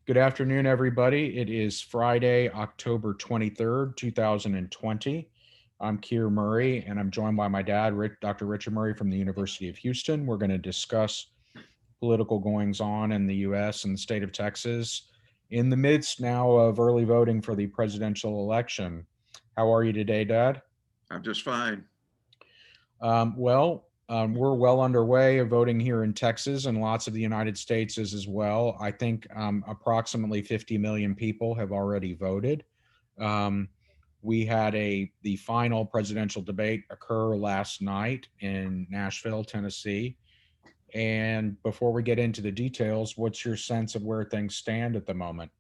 Good afternoon, everybody. It is Friday, October 23rd, 2020. I'm Keir Murray, and I'm joined by my dad, Dr. Richard Murray from the University of Houston. We're going to discuss political goings on in the U.S. and the state of Texas in the midst now of early voting for the presidential election. How are you today, Dad? I'm just fine. We're well underway of voting here in Texas, and lots of the United States is as well. I think approximately 50 million people have already voted. Um, we had the final presidential debate occur last night in Nashville, Tennessee. And before we get into the details, what's your sense of where things stand at the moment?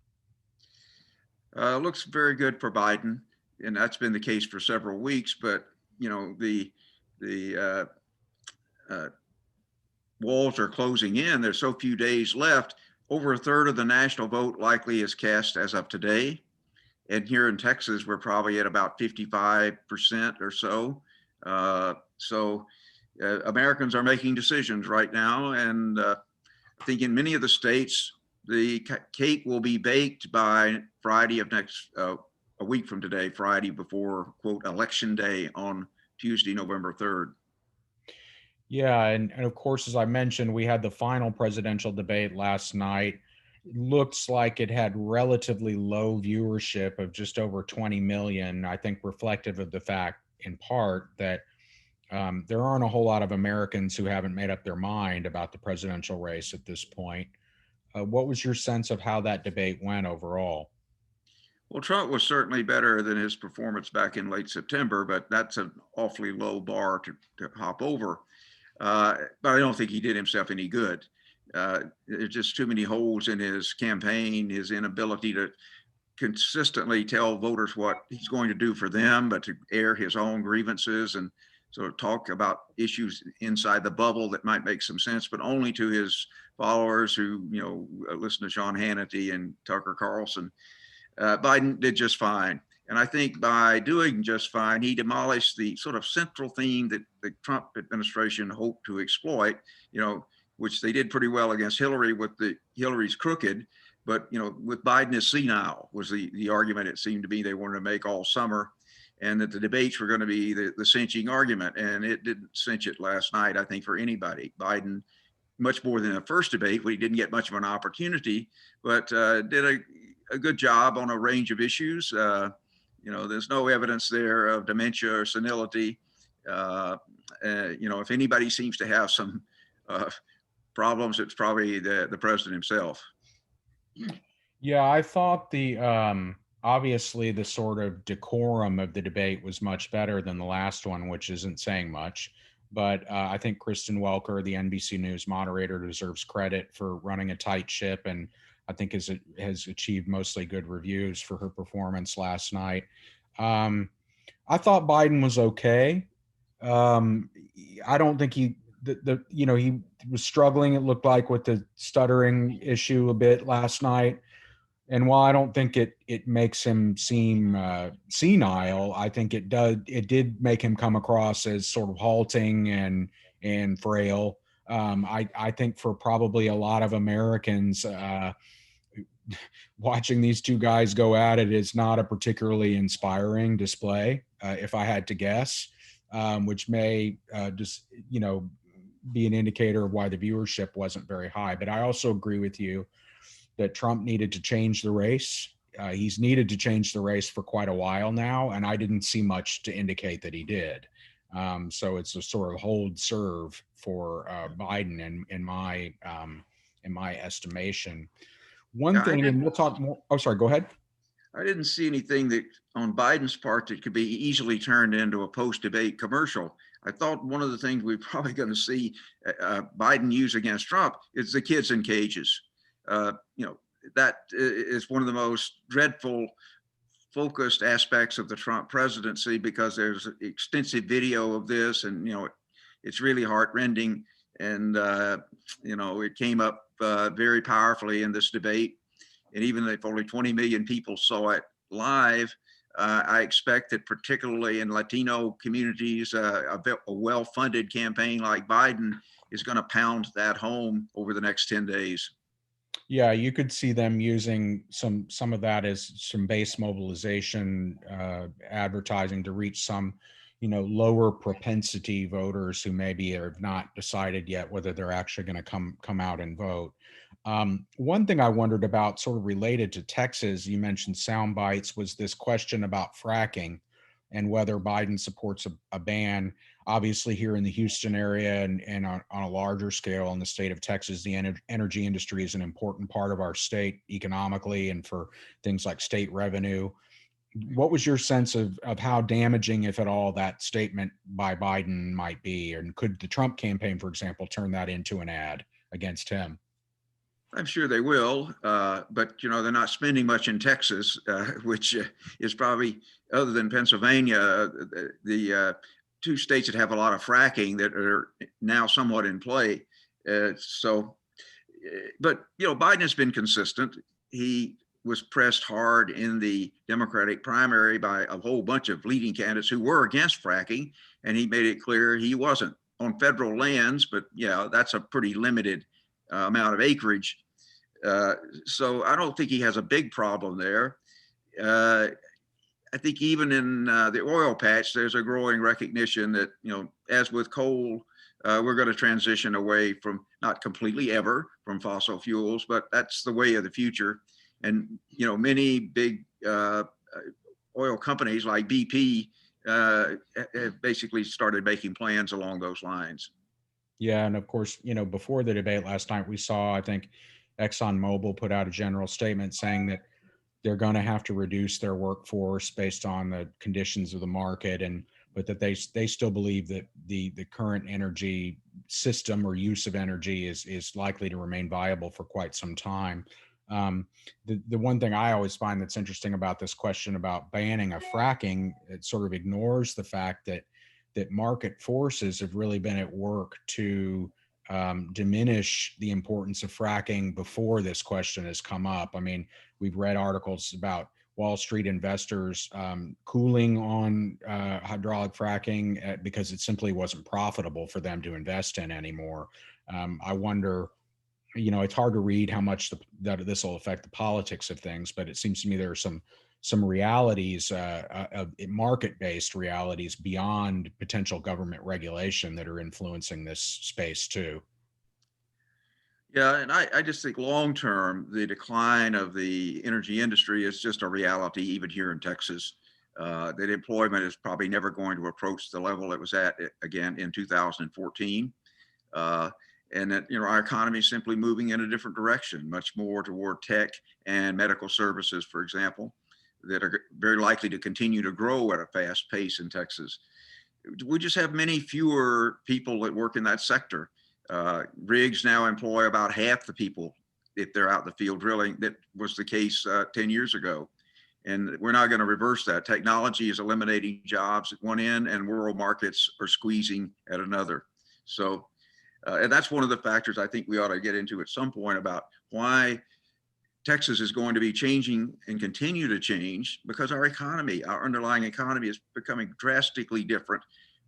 Looks very good for Biden, and that's been the case for several weeks. But the uh, walls are closing in. There's so few days left. Over a third of the national vote likely is cast as of today, and here in Texas, we're probably at about 55% or so. Americans are making decisions right now, and I think in many of the states, the cake will be baked by Friday of a week from today, Friday before, quote, election day on Tuesday, November 3rd. Yeah, and of course, as I mentioned, we had the final presidential debate last night. It looks like it had relatively low viewership of just over 20 million, I think reflective of the fact, in part, that there aren't a whole lot of Americans who haven't made up their mind about the presidential race at this point. What was your sense of how that debate went overall? Well, Trump was certainly better than his performance back in late September, but that's an awfully low bar to hop over. But I don't think he did himself any good. There's just too many holes in his campaign, his inability to consistently tell voters what he's going to do for them, but to air his own grievances and sort of talk about issues inside the bubble that might make some sense, but only to his followers who, listen to Sean Hannity and Tucker Carlson. Biden did just fine. And I think by doing just fine, he demolished the sort of central theme that the Trump administration hoped to exploit, which they did pretty well against Hillary with the Hillary's crooked, but with Biden is senile was the argument it seemed to be they wanted to make all summer, and that the debates were going to be the cinching argument, and it didn't cinch it last night, I think, for anybody. Biden, much more than the first debate, where he didn't get much of an opportunity, but did a good job on a range of issues. There's no evidence there of dementia or senility. If anybody seems to have some uh, problems, it's probably the president himself. Yeah, I thought the obviously the sort of decorum of the debate was much better than the last one, which isn't saying much. But I think Kristen Welker, the NBC News moderator, deserves credit for running a tight ship, and I think has achieved mostly good reviews for her performance last night. Um, I thought Biden was okay. Um, I don't think he was struggling. It looked like with the stuttering issue a bit last night. And while I don't think it makes him seem senile, I think it did make him come across as sort of halting and frail. I think for probably a lot of Americans, watching these two guys go at it is not a particularly inspiring display, if I had to guess, which may just be an indicator of why the viewership wasn't very high. But I also agree with you that Trump needed to change the race. He's needed to change the race for quite a while now, and I didn't see much to indicate that he did. So it's a sort of hold serve for Biden in my estimation. One Yeah, I thing, did. and we'll talk more. Oh, sorry. Go ahead. I didn't see anything that on Biden's part that could be easily turned into a post-debate commercial. I thought one of the things we're probably going to see Biden use against Trump is the kids in cages. Uh, you know, that is one of the most dreadful focused aspects of the Trump presidency, because there's extensive video of this, and it's really heartrending. And it came up very powerfully in this debate. And even if only 20 million people saw it live, I expect that particularly in Latino communities, a well-funded campaign like Biden is going to pound that home over the next 10 days. Yeah, you could see them using some of that as some base mobilization advertising to reach some, lower propensity voters who maybe have not decided yet whether they're actually going to come out and vote. One thing I wondered about, sort of related to Texas, you mentioned sound bites, was this question about fracking and whether Biden supports a ban. Obviously, here in the Houston area and on a larger scale in the state of Texas, the energy industry is an important part of our state economically and for things like state revenue. What was your sense of how damaging, if at all, that statement by Biden might be? And could the Trump campaign, for example, turn that into an ad against him? I'm sure they will, but they're not spending much in Texas, which is probably, other than Pennsylvania, the two states that have a lot of fracking that are now somewhat in play. But Biden has been consistent. He was pressed hard in the Democratic primary by a whole bunch of leading candidates who were against fracking, and he made it clear he wasn't on federal lands. But yeah, that's a pretty limited amount of acreage. So I don't think he has a big problem there. Uh, I think even in the oil patch, there's a growing recognition that, as with coal, we're going to transition away from, not completely ever, from fossil fuels, but that's the way of the future. And, many big oil companies like BP have basically started making plans along those lines. Yeah, and of course, before the debate last night, we saw, I think, ExxonMobil put out a general statement saying that they're going to have to reduce their workforce based on the conditions of the market, and but that they still believe that the current energy system or use of energy is likely to remain viable for quite some time. The one thing I always find that's interesting about this question about banning of fracking, it sort of ignores the fact that market forces have really been at work to diminish the importance of fracking before this question has come up. I mean, we've read articles about Wall Street investors cooling on hydraulic fracking because it simply wasn't profitable for them to invest in anymore. I wonder, it's hard to read how much that this will affect the politics of things, but it seems to me there are some realities, market-based realities beyond potential government regulation that are influencing this space too. Yeah, and I just think long term, the decline of the energy industry is just a reality, even here in Texas. That employment is probably never going to approach the level it was at again in 2014. Uh, and that our economy is simply moving in a different direction, much more toward tech and medical services, for example, that are very likely to continue to grow at a fast pace in Texas. We just have many fewer people that work in that sector. Rigs now employ about half the people if they're out in the field drilling. That was the case 10 years ago. And we're not going to reverse that. Technology is eliminating jobs at one end, and world markets are squeezing at another. So, and that's one of the factors I think we ought to get into at some point about why Texas is going to be changing and continue to change, because our economy, our underlying economy, is becoming drastically different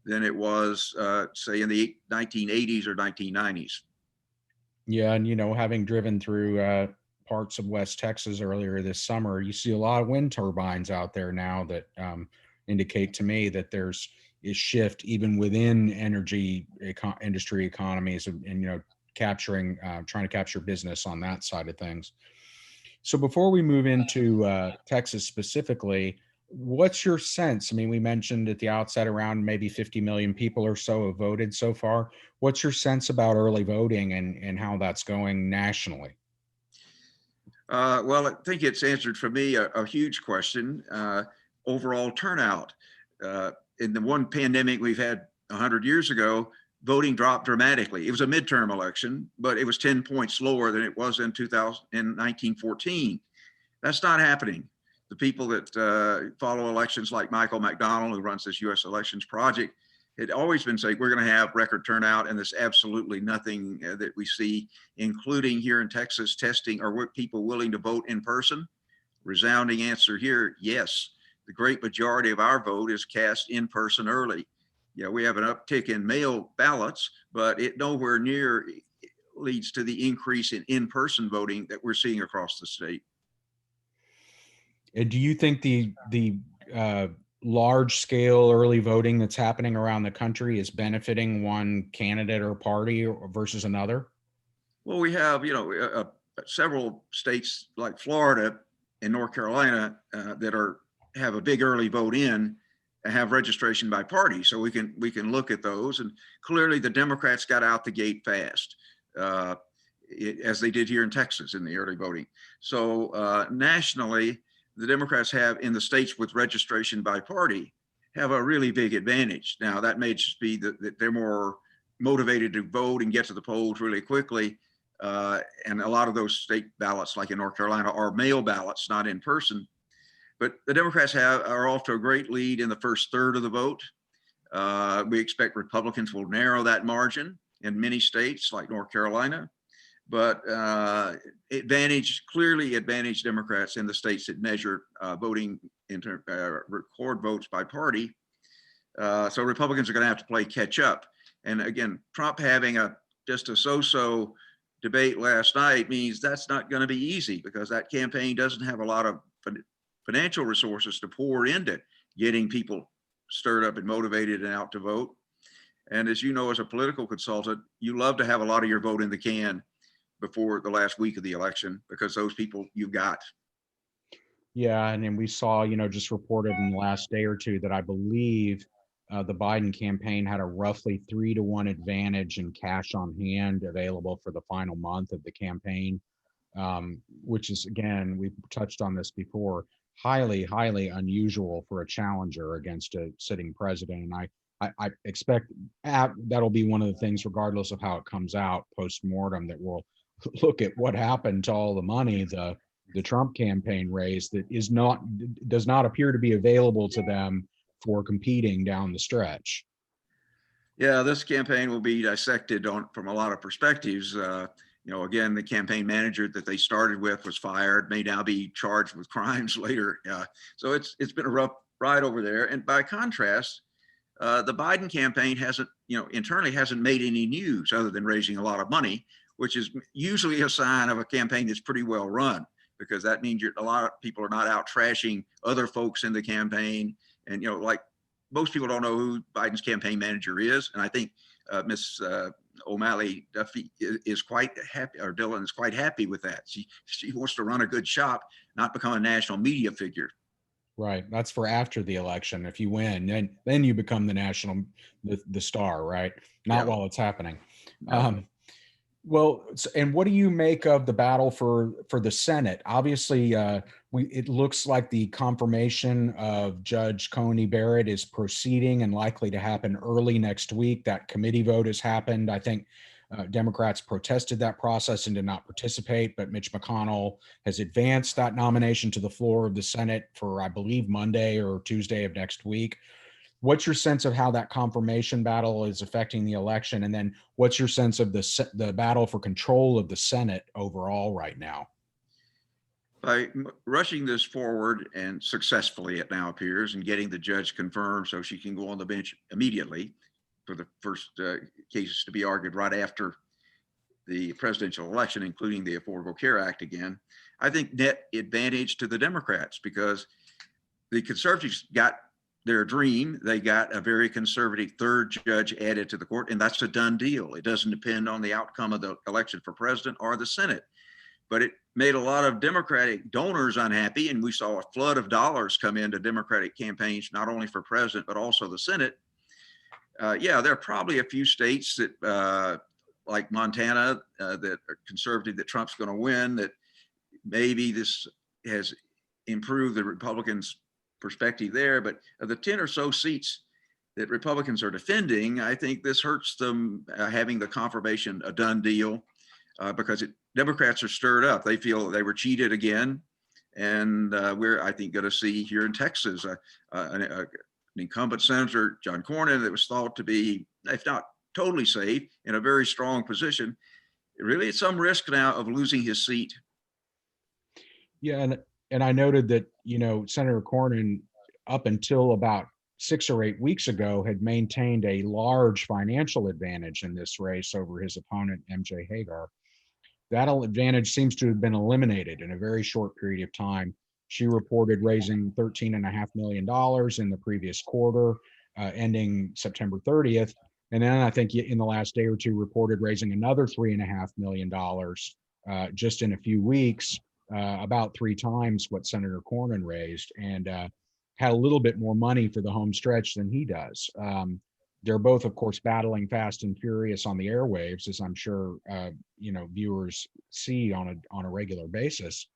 than it was, say, in the 1980s or 1990s. Yeah, and having driven through parts of West Texas earlier this summer, you see a lot of wind turbines out there now that indicate to me that there's a shift even within industry economies, and capturing, trying to capture business on that side of things. So before we move into Texas specifically, what's your sense? I mean, we mentioned at the outset around maybe 50 million people or so have voted so far. What's your sense about early voting and how that's going nationally? Well, I think it's answered for me a huge question. Overall turnout. In the one pandemic we've had 100 years ago, voting dropped dramatically. It was a midterm election, but it was 10 points lower than it was in 1914. That's not happening. The people that follow elections, like Michael McDonald, who runs this U.S. Elections Project, had always been saying we're going to have record turnout, and there's absolutely nothing that we see, including here in Texas, testing or people willing to vote in person. Resounding answer here, yes. The great majority of our vote is cast in person early. Yeah, we have an uptick in mail ballots, but it nowhere near leads to the increase in in-person voting that we're seeing across the state. And do you think the large scale early voting that's happening around the country is benefiting one candidate or party versus another? Well, we have, several states like Florida and North Carolina that have a big early vote in and have registration by party. So we can look at those, and clearly the Democrats got out the gate fast, as they did here in Texas in the early voting. So nationally, the Democrats have, in the states with registration by party, have a really big advantage. Now that may just be that they're more motivated to vote and get to the polls really quickly. And a lot of those state ballots, like in North Carolina, are mail ballots, not in person. But the Democrats are off to a great lead in the first third of the vote. We expect Republicans will narrow that margin in many states like North Carolina, but clearly advantage Democrats in the states that measure voting, record votes by party. So Republicans are going to have to play catch up. And again, Trump having just a so-so debate last night means that's not going to be easy, because that campaign doesn't have a lot of financial resources to pour into getting people stirred up and motivated and out to vote. And as you know, as a political consultant, you love to have a lot of your vote in the can before the last week of the election, because those people you got. Yeah, and then we saw, just reported in the last day or two that I believe the Biden campaign had a roughly 3-to-1 advantage in cash on hand available for the final month of the campaign, which is, again, we've touched on this before, highly, highly unusual for a challenger against a sitting president. And I expect that'll be one of the things, regardless of how it comes out post-mortem, that we'll look at what happened to all the money the Trump campaign raised that does not appear to be available to them for competing down the stretch. Yeah, this campaign will be dissected from a lot of perspectives. Again, the campaign manager that they started with was fired, may now be charged with crimes later. So it's been a rough ride over there. And by contrast, the Biden campaign internally hasn't made any news other than raising a lot of money, which is usually a sign of a campaign that's pretty well run, because that means a lot of people are not out trashing other folks in the campaign. And, like most people don't know who Biden's campaign manager is. And I think Miss O'Malley Duffy is quite happy, or Dylan is quite happy with that. She wants to run a good shop, not become a national media figure. Right. That's for after the election. If you win, then you become the star, right? Not while it's happening. No. Well, and what do you make of the battle for the Senate? Obviously, it looks like the confirmation of Judge Coney Barrett is proceeding and likely to happen early next week. That committee vote has happened. I think Democrats protested that process and did not participate, but Mitch McConnell has advanced that nomination to the floor of the Senate for, I believe, Monday or Tuesday of next week. What's your sense of how that confirmation battle is affecting the election? And then what's your sense of the battle for control of the Senate overall right now? By rushing this forward, and successfully it now appears, and getting the judge confirmed so she can go on the bench immediately for the first cases to be argued right after the presidential election, including the Affordable Care Act again, I think net advantage to the Democrats, because the conservatives got their dream. They got a very conservative third judge added to the court, and that's a done deal. It doesn't depend on the outcome of the election for president or the Senate. But it made a lot of Democratic donors unhappy, and we saw a flood of dollars come into Democratic campaigns, not only for president, but also the Senate. There are probably a few states that, like Montana, that are conservative, that Trump's going to win, that maybe this has improved the Republicans' perspective there. But of the 10 or so seats that Republicans are defending, I think this hurts them, having the confirmation a done deal, because Democrats are stirred up. They feel they were cheated again. And we're, I think, going to see here in Texas an incumbent Senator, John Cornyn, that was thought to be, if not totally safe, in a very strong position, really at some risk now of losing his seat. Yeah, and I noted that, Senator Cornyn, up until about 6 or 8 weeks ago had maintained a large financial advantage in this race over his opponent, MJ Hagar. That advantage seems to have been eliminated in a very short period of time. She reported raising $13.5 million in the previous quarter, ending September 30th. And then I think in the last day or two reported raising another $3.5 million just in a few weeks, about 3 times what Senator Cornyn raised, and had a little bit more money for the home stretch than he does. They're both, of course, battling fast and furious on the airwaves, as I'm sure viewers see on a regular basis.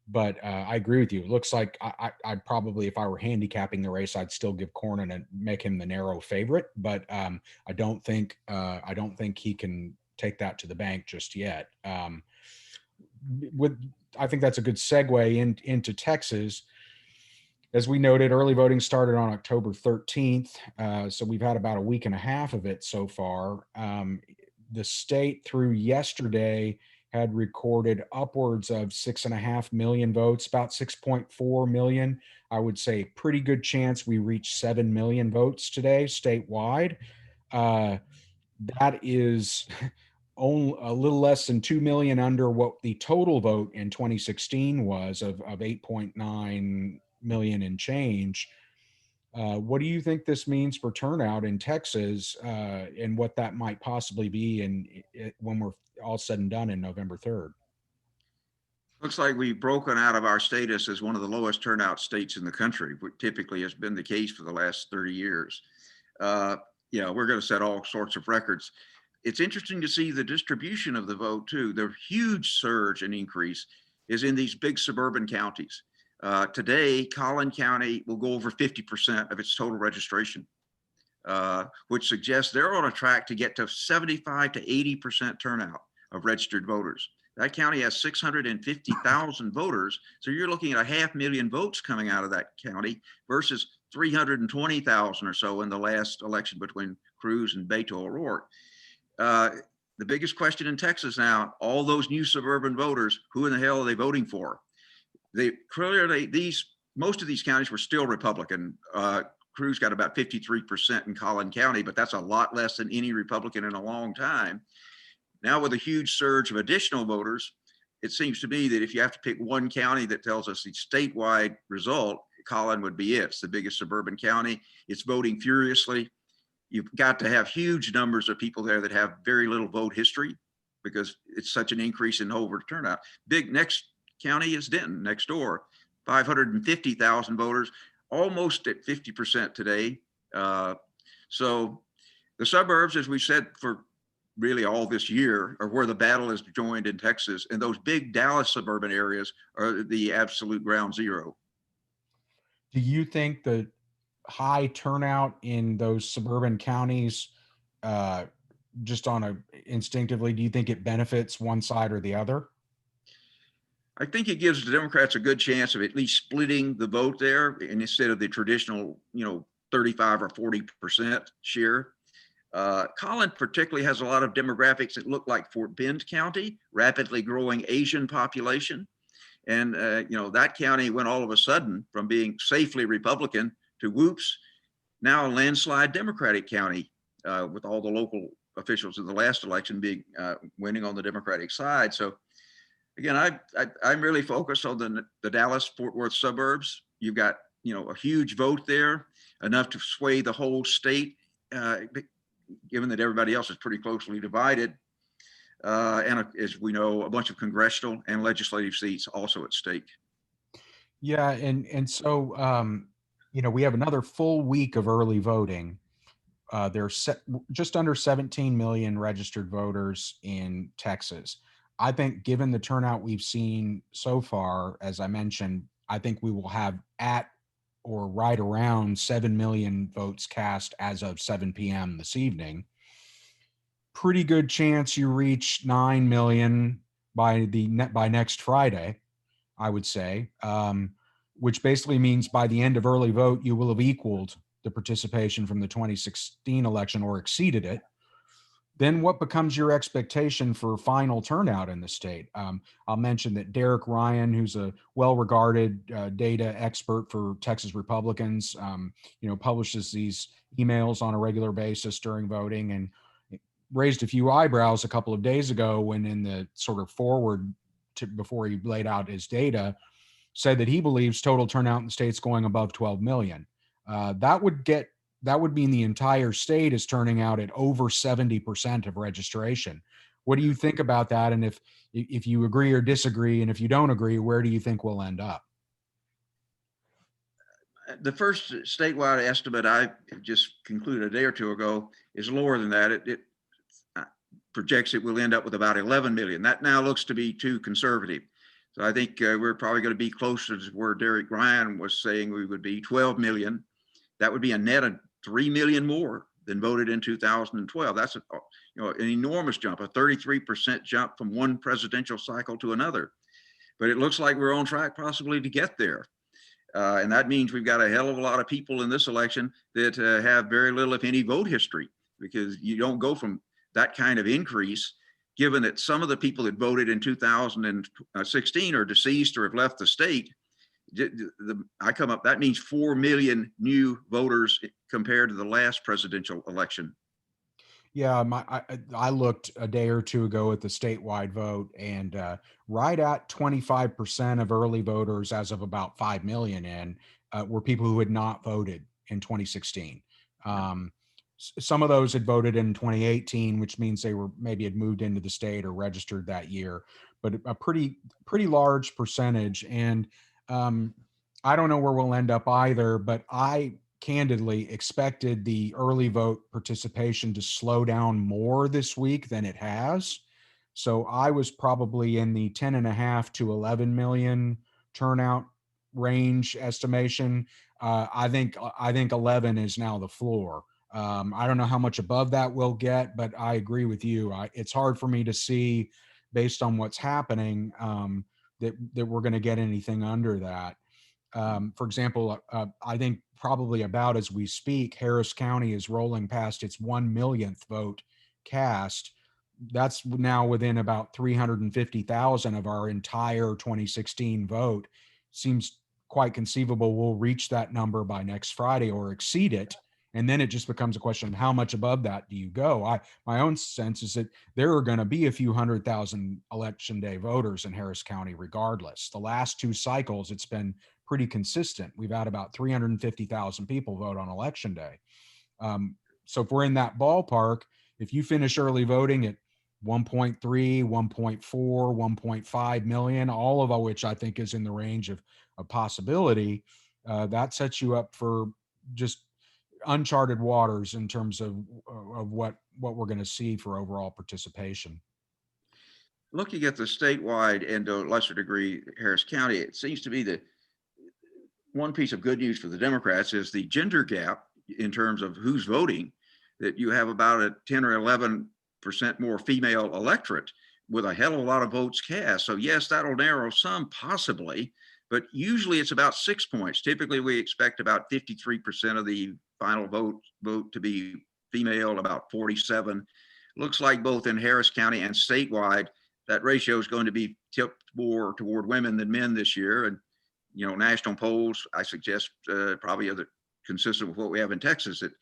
But I agree with you. It looks like I'd probably, if I were handicapping the race, I'd still give Cornyn and make him the narrow favorite. But I don't think he can take that to the bank just yet. I think that's a good segue into Texas. As we noted, early voting started on October 13th, so we've had about a week and a half of it so far. The state through yesterday had recorded upwards of 6.5 million votes, about 6.4 million. I would say pretty good chance we reach 7 million votes today statewide. That is only a little less than 2 million under what the total vote in 2016 was of 8.9 million and change. What do you think this means for turnout in Texas, and what that might possibly be when we're all said and done in November 3rd? Looks like we've broken out of our status as one of the lowest turnout states in the country, which typically has been the case for the last 30 years. We're going to set all sorts of records. It's interesting to see the distribution of the vote too. The huge surge and increase is in these big suburban counties. Today, Collin County will go over 50% of its total registration, which suggests they're on a track to get to 75 to 80% turnout of registered voters. That county has 650,000 voters. So you're looking at 500,000 votes coming out of that county versus 320,000 or so in the last election between Cruz and Beto O'Rourke. The biggest question in Texas now, all those new suburban voters, who in the hell are they voting for? Most of these counties were still Republican. Cruz got about 53% in Collin County, but that's a lot less than any Republican in a long time. Now with a huge surge of additional voters, it seems to me that if you have to pick one county that tells us the statewide result, Collin would be it. It's the biggest suburban county. It's voting furiously. You've got to have huge numbers of people there that have very little vote history because it's such an increase in over turnout. Big next county is Denton next door, 550,000 voters, almost at 50% today. So the suburbs, as we said for really all this year, are where the battle is joined in Texas, and those big Dallas suburban areas are the absolute ground zero. Do you think the high turnout in those suburban counties, just instinctively, do you think it benefits one side or the other? I think it gives the Democrats a good chance of at least splitting the vote there, and instead of the traditional, 35 or 40% share. Collin particularly has a lot of demographics that look like Fort Bend County, rapidly growing Asian population. And, that county went all of a sudden from being safely Republican to whoops, now a landslide Democratic county, with all the local officials in the last election winning on the Democratic side. So again, I'm really focused on the Dallas-Fort Worth suburbs. You've got, a huge vote there, enough to sway the whole state, given that everybody else is pretty closely divided. And as we know, a bunch of congressional and legislative seats also at stake. Yeah, and so we have another full week of early voting. There's just under 17 million registered voters in Texas. I think given the turnout we've seen so far, as I mentioned, I think we will have at or right around 7 million votes cast as of 7 p.m. this evening. Pretty good chance you reach 9 million by next Friday, I would say, which basically means by the end of early vote, you will have equaled the participation from the 2016 election or exceeded it. then what becomes your expectation for final turnout in the state? I'll mention that Derek Ryan, who's a well-regarded data expert for Texas Republicans, publishes these emails on a regular basis during voting, and raised a few eyebrows a couple of days ago when, in the sort of forward to before he laid out his data, said that he believes total turnout in the state's going above 12 million. That would mean the entire state is turning out at over 70% of registration. What do you think about that? And if you agree or disagree, and if you don't agree, where do you think we'll end up? The first statewide estimate I just concluded a day or two ago is lower than that. It projects it will end up with about 11 million. That now looks to be too conservative. So I think we're probably going to be closer to where Derek Ryan was saying we would be, 12 million. That would be a net of 3 million more than voted in 2012. That's an enormous jump, a 33% jump from one presidential cycle to another. But it looks like we're on track possibly to get there. And that means we've got a hell of a lot of people in this election that have very little, if any, vote history, because you don't go from that kind of increase, given that some of the people that voted in 2016 are deceased or have left the state. That means 4 million new voters compared to the last presidential election. Yeah, I looked a day or two ago at the statewide vote, and right at 25% of early voters, as of about 5 million in, were people who had not voted in 2016. Some of those had voted in 2018, which means they were maybe had moved into the state or registered that year, but a pretty large percentage. And I don't know where we'll end up either, but I candidly expected the early vote participation to slow down more this week than it has. So I was probably in the 10.5 to 11 million turnout range estimation. I think 11 is now the floor. I don't know how much above that we'll get, but I agree with you. It's hard for me to see, based on what's happening, that we're going to get anything under that. For example, I think probably about as we speak, Harris County is rolling past its 1 millionth vote cast. That's now within about 350,000 of our entire 2016 vote. Seems quite conceivable we'll reach that number by next Friday or exceed it. And then it just becomes a question of how much above that do you go? My own sense is that there are going to be a few 100,000 election day voters in Harris County regardless. The last two cycles, it's been pretty consistent. We've had about 350,000 people vote on election day. So if we're in that ballpark, if you finish early voting at 1.3, 1.4, 1.5 million, all of which I think is in the range of possibility, that sets you up for just uncharted waters in terms of what we're going to see for overall participation. Looking at the statewide and to a lesser degree Harris County, it seems to be the one piece of good news for the Democrats is the gender gap in terms of who's voting, that you have about a 10 or 11% more female electorate with a hell of a lot of votes cast. So yes, that'll narrow some possibly, but usually it's about 6 points. Typically we expect about 53% of the final vote to be female, about 47. Looks like both in Harris County and statewide, that ratio is going to be tipped more toward women than men this year. And national polls, I suggest, probably are consistent with what we have in Texas, that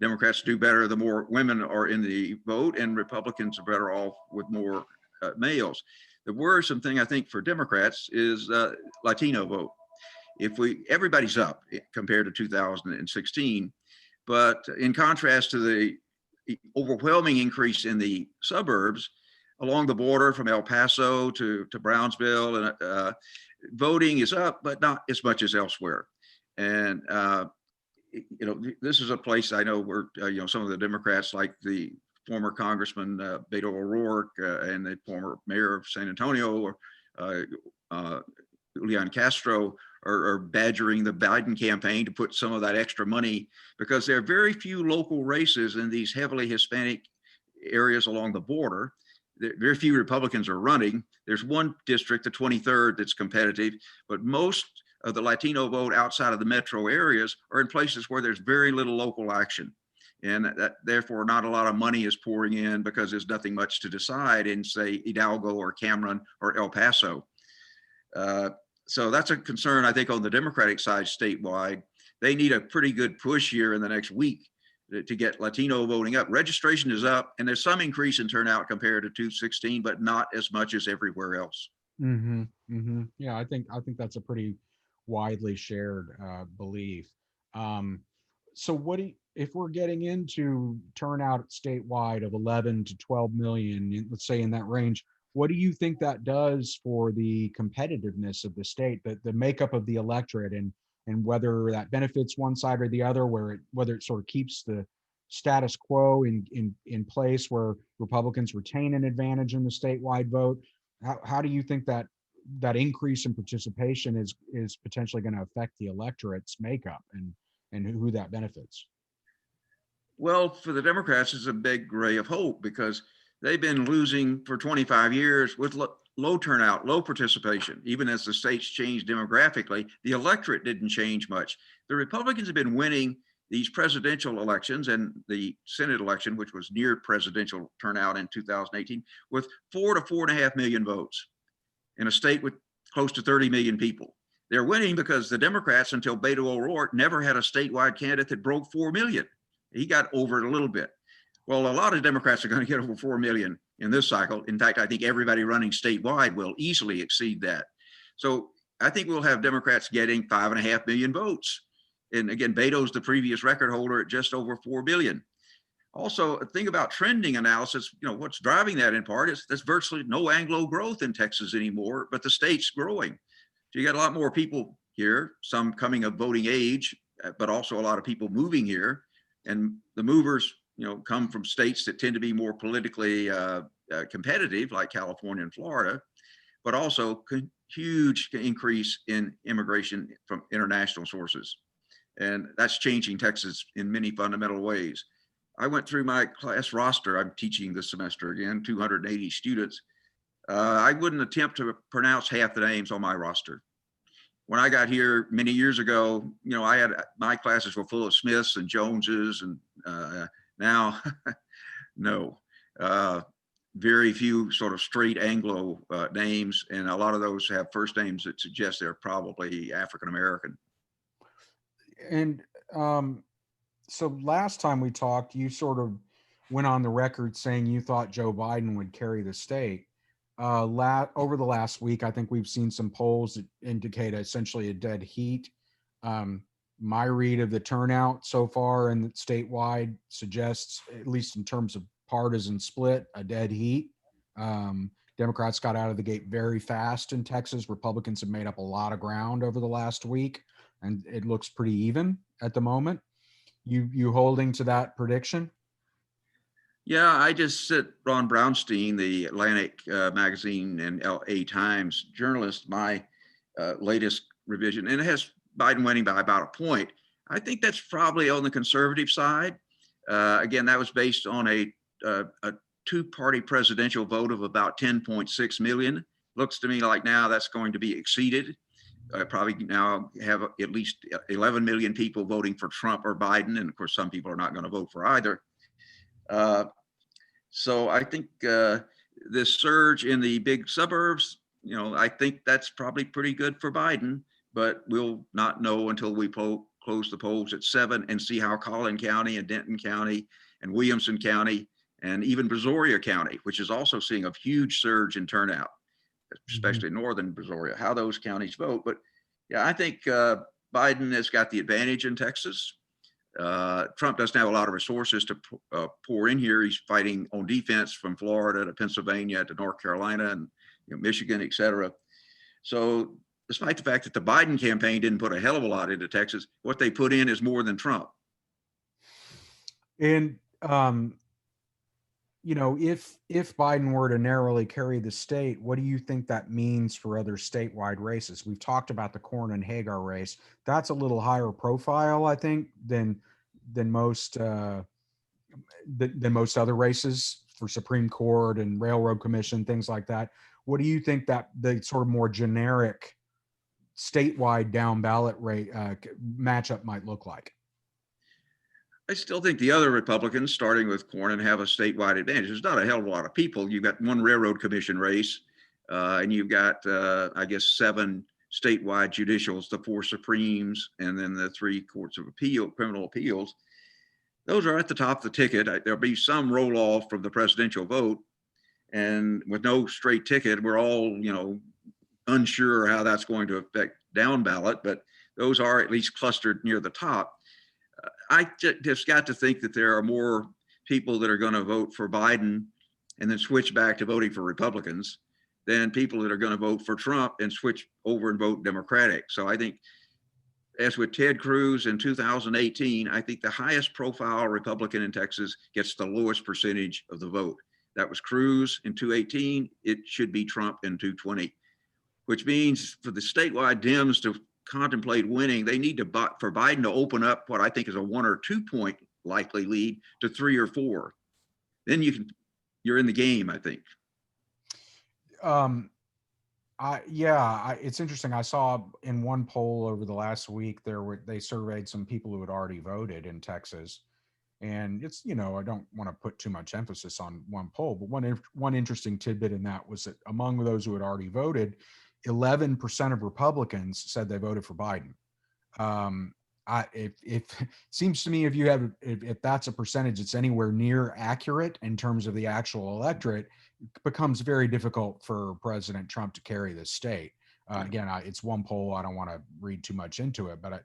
Democrats do better the more women are in the vote, and Republicans are better off with more males. The worrisome thing, I think, for Democrats is Latino vote. Everybody's up compared to 2016, but in contrast to the overwhelming increase in the suburbs along the border from El Paso to Brownsville, and voting is up, but not as much as elsewhere. And this is a place I know where some of the Democrats, like the former Congressman Beto O'Rourke and the former mayor of San Antonio, or Julian Castro, are badgering the Biden campaign to put some of that extra money, because there are very few local races in these heavily Hispanic areas along the border. Very few Republicans are running. There's one district, the 23rd, that's competitive, but most of the Latino vote outside of the metro areas are in places where there's very little local action. and that therefore not a lot of money is pouring in because there's nothing much to decide in, say, Hidalgo or Cameron or El Paso. So that's a concern, I think, on the Democratic side statewide. They need a pretty good push here in the next week to get Latino voting up. Registration is up, and there's some increase in turnout compared to 2016, but not as much as everywhere else. Yeah, I think that's a pretty widely shared belief. So what do you, if we're getting into turnout statewide of 11 to 12 million, let's say in that range, what do you think that does for the competitiveness of the state, the makeup of the electorate, and whether that benefits one side or the other, whether it sort of keeps the status quo in place where Republicans retain an advantage in the statewide vote? How do you think that increase in participation is potentially going to affect the electorate's makeup and who that benefits? Well, for the Democrats, it's a big ray of hope because they've been losing for 25 years with low turnout, low participation. Even as the states changed demographically, the electorate didn't change much. The Republicans have been winning these presidential elections and the Senate election, which was near presidential turnout in 2018, with 4 to 4.5 million votes in a state with close to 30 million people. They're winning because the Democrats, until Beto O'Rourke, never had a statewide candidate that broke 4 million. He got over it a little bit. Well, a lot of Democrats are going to get over 4 million in this cycle. In fact, I think everybody running statewide will easily exceed that. So I think we'll have Democrats getting 5.5 million votes. And again, Beto's the previous record holder at just over 4 million. Also, a thing about trending analysis, what's driving that in part is there's virtually no Anglo growth in Texas anymore, but the state's growing. So you got a lot more people here, some coming of voting age, but also a lot of people moving here. And the movers, come from states that tend to be more politically competitive, like California and Florida, but also huge increase in immigration from international sources. And that's changing Texas in many fundamental ways. I went through my class roster. I'm teaching this semester again, 280 students. I wouldn't attempt to pronounce half the names on my roster. When I got here many years ago, my classes were full of Smiths and Joneses, and now, no, very few sort of straight Anglo names, and a lot of those have first names that suggest they're probably African American. And so last time we talked, you sort of went on the record saying you thought Joe Biden would carry the state. Over the last week, I think we've seen some polls that indicate essentially a dead heat. My read of the turnout so far and statewide suggests, at least in terms of partisan split, a dead heat. Democrats got out of the gate very fast in Texas. Republicans have made up a lot of ground over the last week, and it looks pretty even at the moment. You holding to that prediction? Yeah, I just sent Ron Brownstein, the Atlantic magazine and LA Times journalist, my latest revision, and it has Biden winning by about a point. I think that's probably on the conservative side. Again, that was based on a two-party presidential vote of about 10.6 million. Looks to me like now that's going to be exceeded. Probably now have at least 11 million people voting for Trump or Biden, and of course, some people are not going to vote for either. So I think this surge in the big suburbs, I think that's probably pretty good for Biden, but we'll not know until we close the polls at 7 and see how Collin County and Denton County and Williamson County and even Brazoria County, which is also seeing a huge surge in turnout, especially northern Brazoria, how those counties vote. But yeah, I think Biden has got the advantage in Texas. Trump doesn't have a lot of resources to pour in here. He's fighting on defense from Florida to Pennsylvania to North Carolina and Michigan, et cetera. So despite the fact that the Biden campaign didn't put a hell of a lot into Texas, what they put in is more than Trump. And if Biden were to narrowly carry the state, what do you think that means for other statewide races? We've talked about the Corn and Hagar race. That's a little higher profile, I think, than most other races for Supreme Court and Railroad Commission, things like that. What do you think that the sort of more generic statewide down ballot rate matchup might look like? I still think the other Republicans, starting with Cornyn, have a statewide advantage. There's not a hell of a lot of people. You've got one railroad commission race, and you've got, I guess, 7 statewide judicials, the 4 Supremes, and then the 3 courts of appeal, criminal appeals. Those are at the top of the ticket. There'll be some roll off from the presidential vote, and with no straight ticket, we're all, unsure how that's going to affect down ballot, but those are at least clustered near the top. I just got to think that there are more people that are going to vote for Biden and then switch back to voting for Republicans than people that are going to vote for Trump and switch over and vote Democratic. So I think, as with Ted Cruz in 2018, I think the highest profile Republican in Texas gets the lowest percentage of the vote. That was Cruz in 2018. It should be Trump in 2020, which means for the statewide Dems to contemplate winning, they need for Biden to open up what I think is a 1 or 2 point likely lead to 3 or 4. Then you're in the game, I think. It's interesting. I saw in one poll over the last week they surveyed some people who had already voted in Texas, and it's, I don't want to put too much emphasis on one poll, but one interesting tidbit in that was that among those who had already voted, 11% of Republicans said they voted for Biden. It seems to me if that's a percentage that's anywhere near accurate in terms of the actual electorate, it becomes very difficult for President Trump to carry this state. Again, it's one poll. I don't want to read too much into it, but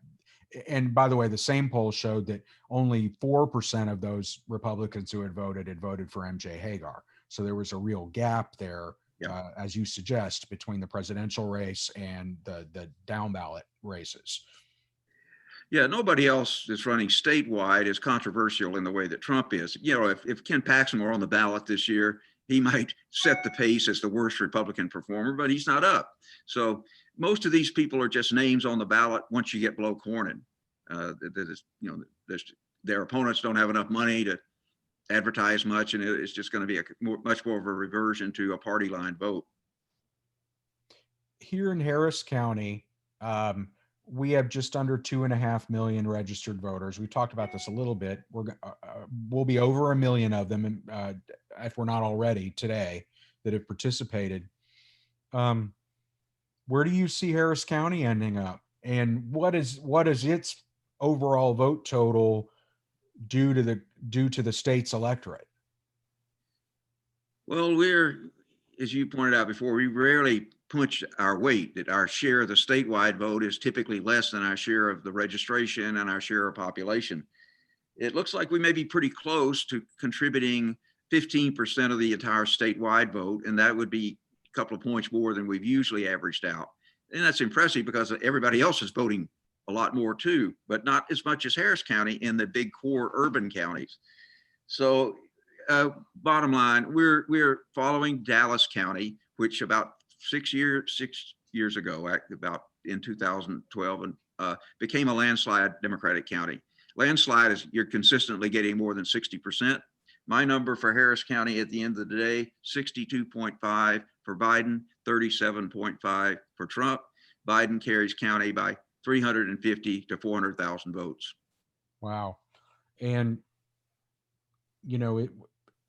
and by the way, the same poll showed that only 4% of those Republicans who had voted for MJ Hagar. So there was a real gap there. Yeah. As you suggest, between the presidential race and the down ballot races. Yeah, nobody else that's running statewide is controversial in the way that Trump is. If Ken Paxton were on the ballot this year, he might set the pace as the worst Republican performer, but he's not up. So most of these people are just names on the ballot once you get below Cornyn. Their opponents don't have enough money to advertise much, and it's just going to be much more of a reversion to a party line vote. Here in Harris County, we have just under 2.5 million registered voters. We talked about this a little bit. We'll be over 1 million of them, if we're not already today, that have participated. Where do you see Harris County ending up, and what is its overall vote total due to the state's electorate? Well, as you pointed out before, we rarely punch our weight. That our share of the statewide vote is typically less than our share of the registration and our share of population. It looks like we may be pretty close to contributing 15% of the entire statewide vote, and that would be a couple of points more than we've usually averaged out. And that's impressive because everybody else is voting a lot more too, but not as much as Harris County in the big core urban counties. So bottom line, we're following Dallas County, which about 6 years ago, about in 2012, and became a landslide Democratic county. Landslide is you're consistently getting more than 60%. My number for Harris County at the end of the day, 62.5 for Biden, 37.5 for Trump. Biden carries county by 350 to 400,000 votes. Wow. And,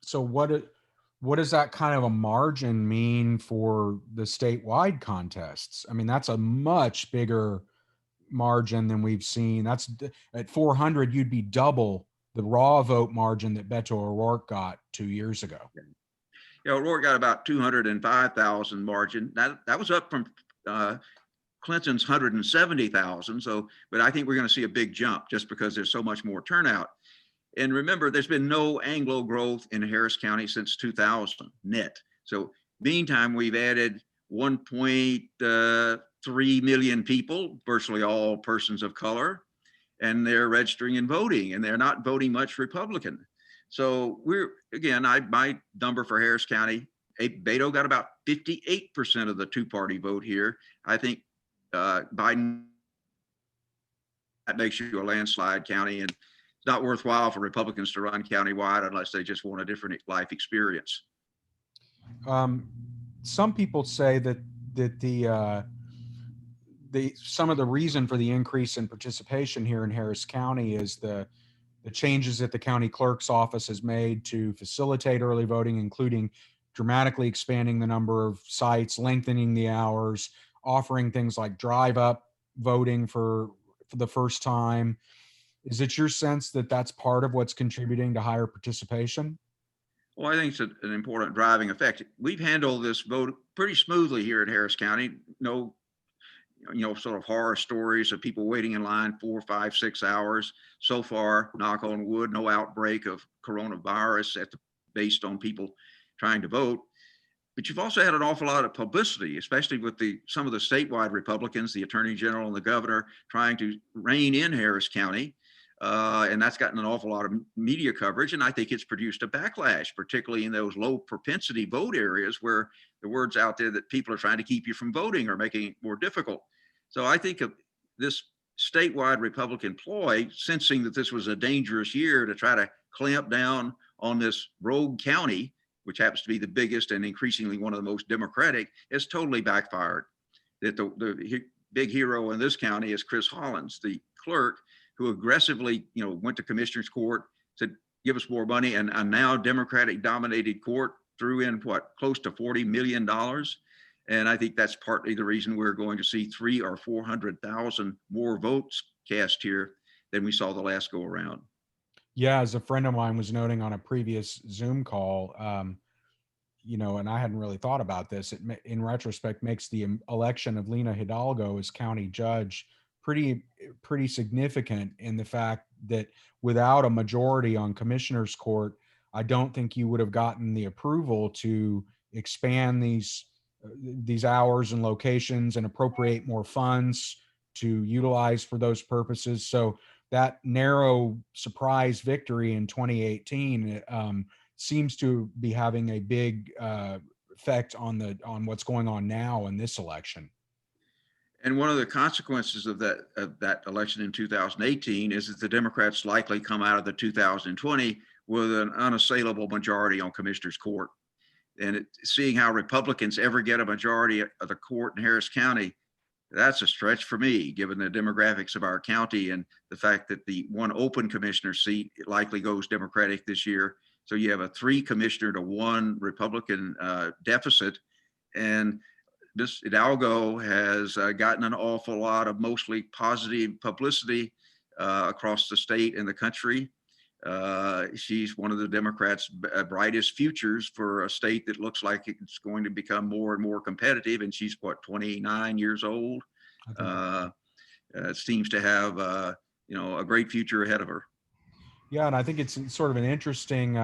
so what does that kind of a margin mean for the statewide contests? I mean, that's a much bigger margin than we've seen. That's at 400, you'd be double the raw vote margin that Beto O'Rourke got 2 years ago. Yeah, O'Rourke got about 205,000 margin. That was up from Clinton's 170,000. So, but I think we're going to see a big jump just because there's so much more turnout. And remember, there's been no Anglo growth in Harris County since 2000 net. So meantime, we've added 1.3 million people, virtually all persons of color, and they're registering and voting, and they're not voting much Republican. So my number for Harris County, Beto got about 58% of the two-party vote here. I think Biden, that makes you a landslide county, and it's not worthwhile for Republicans to run countywide unless they just want a different life experience. Some people say that some of the reason for the increase in participation here in Harris County is the the changes that the county clerk's office has made to facilitate early voting, including dramatically expanding the number of sites, lengthening the hours, offering things like drive up voting for the first time. Is it your sense that that's part of what's contributing to higher participation? Well, I think it's an important driving effect. We've handled this vote pretty smoothly here in Harris County. No, sort of horror stories of people waiting in line 4, 5, 6 hours. So far, knock on wood, no outbreak of coronavirus based on people trying to vote. But you've also had an awful lot of publicity, especially with some of the statewide Republicans, the Attorney General and the Governor, trying to rein in Harris County. And that's gotten an awful lot of media coverage. And I think it's produced a backlash, particularly in those low propensity vote areas where the word's out there that people are trying to keep you from voting or making it more difficult. So I think of this statewide Republican ploy, sensing that this was a dangerous year to try to clamp down on this rogue county, which happens to be the biggest and increasingly one of the most Democratic, has totally backfired. That the big hero in this county is Chris Hollins, the clerk, who aggressively, went to commissioner's court, said, give us more money. And a now Democratic dominated court threw in close to $40 million. And I think that's partly the reason we're going to see 300,000 or 400,000 more votes cast here than we saw the last go around. Yeah, as a friend of mine was noting on a previous Zoom call, and I hadn't really thought about this. It, in retrospect, makes the election of Lena Hidalgo as county judge pretty significant in the fact that without a majority on commissioner's court, I don't think you would have gotten the approval to expand these hours and locations and appropriate more funds to utilize for those purposes. So that narrow surprise victory in 2018 seems to be having a big effect on what's going on now in this election. And one of the consequences of that election in 2018 is that the Democrats likely come out of the 2020 with an unassailable majority on commissioner's court. And seeing how Republicans ever get a majority of the court in Harris County, that's a stretch for me, given the demographics of our county and the fact that the one open commissioner seat likely goes Democratic this year. So you have a 3 commissioner to 1 Republican deficit. And this Hidalgo has gotten an awful lot of mostly positive publicity across the state and the country. She's one of the Democrats' brightest futures for a state that looks like it's going to become more and more competitive. And she's 29 years old. Seems to have a great future ahead of her. Yeah, and I think it's sort of an interesting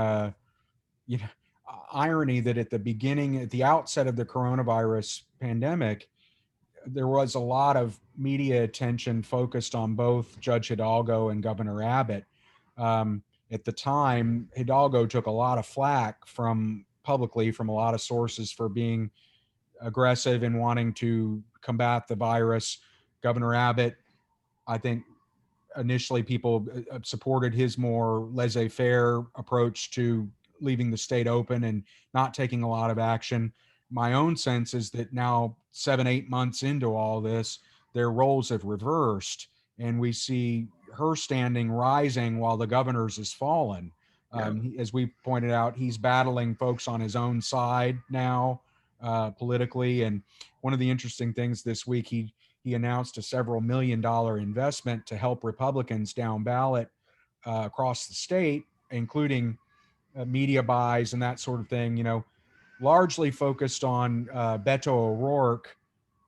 irony that at the outset of the coronavirus pandemic, there was a lot of media attention focused on both Judge Hidalgo and Governor Abbott. At the time, Hidalgo took a lot of flack publicly from a lot of sources for being aggressive in wanting to combat the virus. Governor Abbott, I think initially people supported his more laissez-faire approach to leaving the state open and not taking a lot of action. My own sense is that now 7-8 months into all this, their roles have reversed and we see her standing rising while the governor's has fallen. As we pointed out, he's battling folks on his own side now politically. And one of the interesting things this week, he announced a several $1 million investment to help Republicans down ballot across the state, including media buys and that sort of thing, largely focused on Beto O'Rourke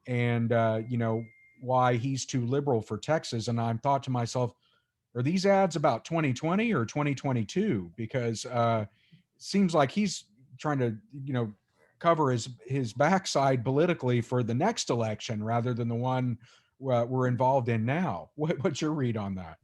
and, why he's too liberal for Texas. And I thought to myself, are these ads about 2020 or 2022? Because it seems like he's trying to, cover his backside politically for the next election rather than the one we're involved in now. What's your read on that?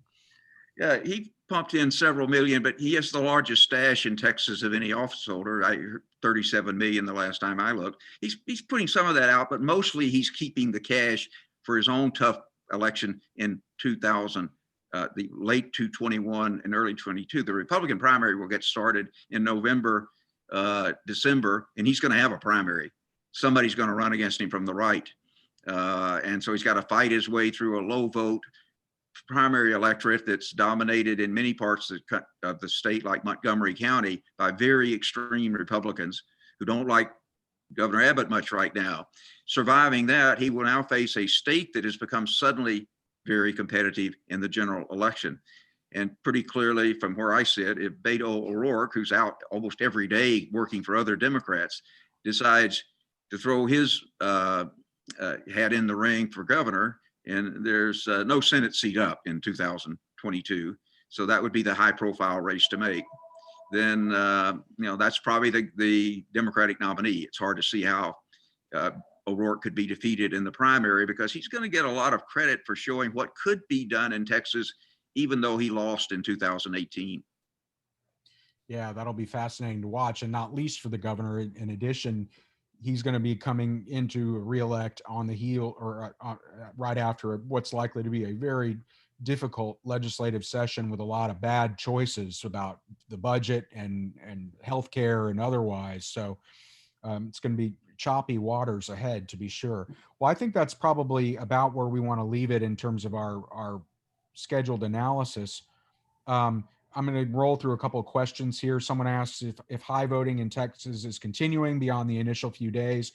Yeah, he pumped in several million, but he has the largest stash in Texas of any office holder. I heard 37 million the last time I looked. He's putting some of that out, but mostly he's keeping the cash for his own tough election in 2000, the late 2021 and early 22. The Republican primary will get started in November, December, and he's going to have a primary. Somebody's going to run against him from the right. And so he's got to fight his way through a low vote primary electorate that's dominated in many parts of the state, like Montgomery County, by very extreme Republicans who don't like Governor Abbott much right now. Surviving that, he will now face a state that has become suddenly very competitive in the general election. And pretty clearly, from where I sit, if Beto O'Rourke, who's out almost every day working for other Democrats, decides to throw his hat in the ring for governor, and there's no Senate seat up in 2022, so that would be the high-profile race to make. Then that's probably the Democratic nominee. It's hard to see how O'Rourke could be defeated in the primary because he's going to get a lot of credit for showing what could be done in Texas, even though he lost in 2018. Yeah, that'll be fascinating to watch, and not least for the governor. In addition, he's going to be coming into a reelect on the heel or right after what's likely to be a very difficult legislative session with a lot of bad choices about the budget and healthcare and otherwise. So it's going to be choppy waters ahead, to be sure. Well, I think that's probably about where we want to leave it in terms of our scheduled analysis. I'm going to roll through a couple of questions here. Someone asks if high voting in Texas is continuing beyond the initial few days.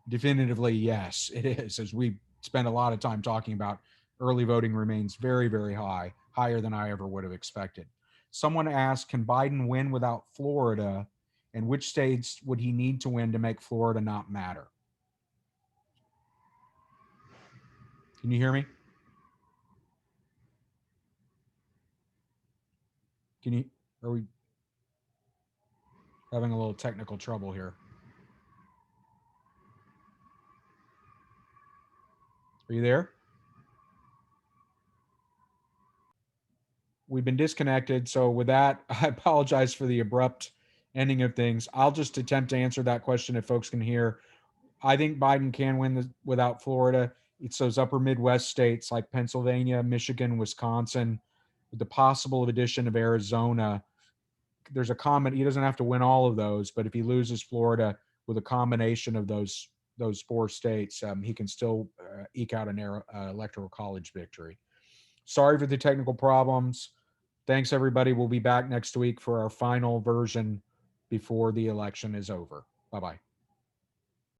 Definitively, yes, it is. As we spent a lot of time talking about, early voting remains very, very high, higher than I ever would have expected. Someone asked, can Biden win without Florida? And which states would he need to win to make Florida not matter? Can you hear me? Are we having a little technical trouble here? Are you there? We've been disconnected. So with that, I apologize for the abrupt ending of things. I'll just attempt to answer that question if folks can hear. I think Biden can win without Florida. It's those upper Midwest states like Pennsylvania, Michigan, Wisconsin, with the possible addition of Arizona. There's a comment. He doesn't have to win all of those, but if he loses Florida with a combination of those four states, he can still eke out an electoral college victory. Sorry for the technical problems. Thanks, everybody. We'll be back next week for our final version before the election is over. Bye-bye.